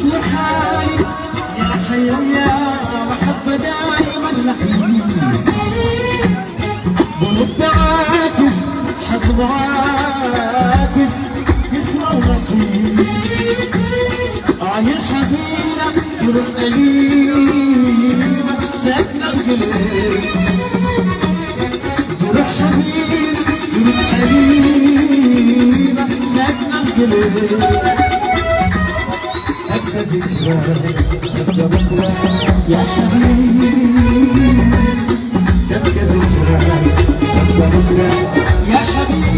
اصل حالي يا حي ويا محبة دايما نحيي قلوب عاكس حظ عاكس يسمع ونصيب عين حزينة قلوب أليمة ساكنة القلب جروح حزينة قلوب أليمة ساكنة القلب أبقى ذكرى أبقى بكرة يا حبيبي أبقى ذكرى أبقى بكرة يا حبيبي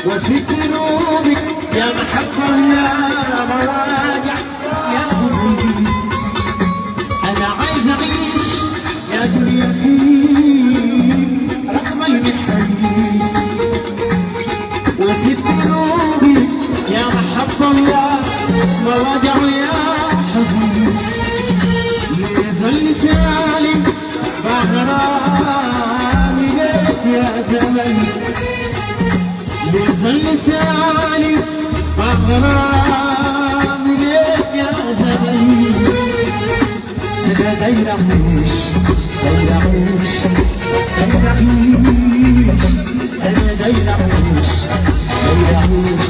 وسيت قلوبك يا محبة يا مواجع يا حزين أنا عايز أعيش يا دنيا فيك رغم المحن وسيت قلوبك يا محبة يا مواجع يا حزين يزل لساني بغرامي يا زمن يزل لساني بغرامي يا زمن أنا داير أعيش داير أعيش داير أعيش أنا داير أعيش داير أعيش